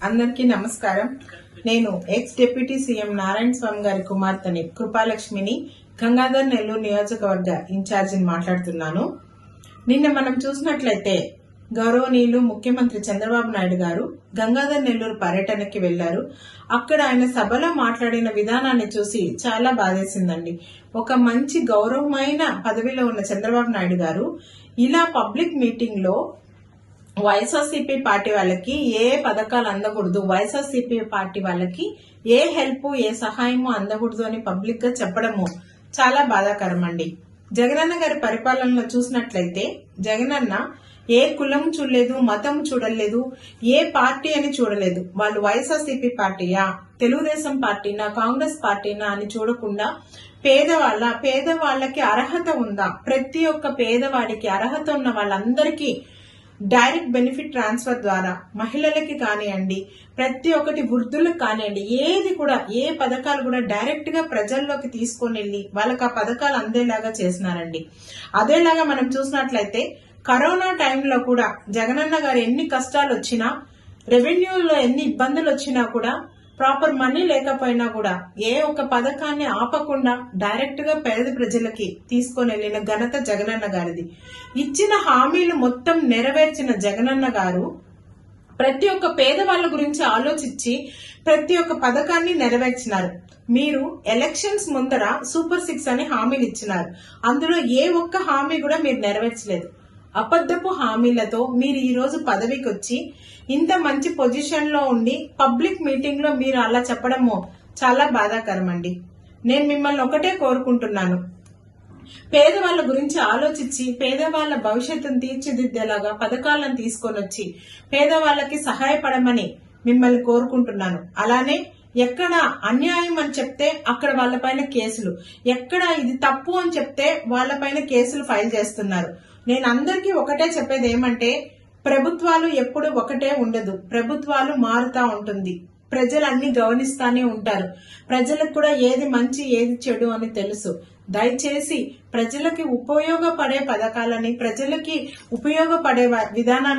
అందరికీ నమస్కారం. నేను ఎక్స్ డిప్యూటీ సీఎం నారాయణ స్వామి గారి కుమార్తెని కృపాలక్ష్మిని గంగాధర్ నెల్లూరు నియోజకవర్గ ఇన్ఛార్జిని మాట్లాడుతున్నాను. నిన్న మనం చూసినట్లయితే గౌరవనీయులు ముఖ్యమంత్రి చంద్రబాబు నాయుడు గారు గంగాధర్ నెల్లూరు పర్యటనకి వెళ్లారు. అక్కడ ఆయన సభలో మాట్లాడిన విధానాన్ని చూసి చాలా బాధేసిందండి. ఒక మంచి గౌరవమైన పదవిలో ఉన్న చంద్రబాబు నాయుడు గారు ఇలా పబ్లిక్ మీటింగ్ లో వైఎస్ఆర్సీపీ పార్టీ వాళ్ళకి ఏ పథకాలు అందకూడదు, వైఎస్ఆర్సీపీ పార్టీ వాళ్ళకి ఏ హెల్ప్ ఏ సహాయము అందకూడదు అని పబ్లిక్ గా చెప్పడము చాలా బాధాకరం అండి. జగనన్న గారి పరిపాలనలో చూసినట్లయితే జగనన్న ఏ కులం చూడలేదు, మతం చూడలేదు, ఏ పార్టీ అని చూడలేదు. వాళ్ళు వైఎస్ఆర్సీపీ పార్టీయా, తెలుగుదేశం పార్టీనా, కాంగ్రెస్ పార్టీనా అని చూడకుండా పేదవాళ్ళకి అర్హత ఉందా, ప్రతి ఒక్క పేదవాడికి అర్హత ఉన్న వాళ్ళందరికీ డైరెక్ట్ బెనిఫిట్ ట్రాన్స్ఫర్ ద్వారా మహిళలకి కానివ్వండి, ప్రతి ఒక్కటి వృద్ధులకు కానివ్వండి, ఏది కూడా ఏ పథకాలు కూడా డైరెక్ట్ గా ప్రజల్లోకి తీసుకొని వెళ్లి వాళ్ళకి ఆ పథకాలు అందేలాగా చేసినారండి. అదేలాగా మనం చూసినట్లయితే కరోనా టైంలో కూడా జగనన్న గారు ఎన్ని కష్టాలు వచ్చినా, రెవెన్యూలో ఎన్ని ఇబ్బందులు వచ్చినా కూడా, ప్రాపర్ మనీ లేకపోయినా కూడా ఏ ఒక్క పథకాన్ని ఆపకుండా డైరెక్ట్ గా పేద ప్రజలకి తీసుకొని వెళ్లిన ఘనత జగనన్న గారిది. ఇచ్చిన హామీలు మొత్తం నెరవేర్చిన జగనన్న గారు ప్రతి ఒక్క పేదవాళ్ళ గురించి ఆలోచించి ప్రతి ఒక్క పథకాన్ని నెరవేర్చినారు. మీరు ఎలక్షన్స్ ముందర సూపర్ 6 అని హామీలు ఇచ్చినారు. అందులో ఏ ఒక్క హామీ కూడా మీరు నెరవేర్చలేదు. అబద్ధపు హామీలతో మీరు ఈ రోజు పదవికి వచ్చి ఇంత మంచి పొజిషన్ లో ఉండి పబ్లిక్ మీటింగ్ లో మీరు అలా చెప్పడము చాలా బాధాకరం అండి. నేను మిమ్మల్ని ఒకటే కోరుకుంటున్నాను, పేదవాళ్ళ గురించి ఆలోచించి పేదవాళ్ళ భవిష్యత్తును తీర్చిదిద్దేలాగా పథకాలను తీసుకొని వచ్చి పేదవాళ్ళకి సహాయపడమని మిమ్మల్ని కోరుకుంటున్నాను. అలానే ఎక్కడ అన్యాయం అని చెప్తే అక్కడ వాళ్ళపైన కేసులు, ఎక్కడ ఇది తప్పు అని చెప్తే వాళ్ళపైన కేసులు ఫైల్ చేస్తున్నారు. నేను అందరికీ ఒకటే చెప్పేది ఏమంటే, ప్రభుత్వాలు ఎప్పుడు ఒకటే ఉండదు, ప్రభుత్వాలు మారుతా ఉంటుంది. ప్రజలు అన్ని గమనిస్తానే ఉంటారు. ప్రజలకు కూడా ఏది మంచి ఏది చెడు అని తెలుసు. దయచేసి ప్రజలకి ఉపయోగపడే పథకాలని, ప్రజలకి ఉపయోగపడే విధానాన్ని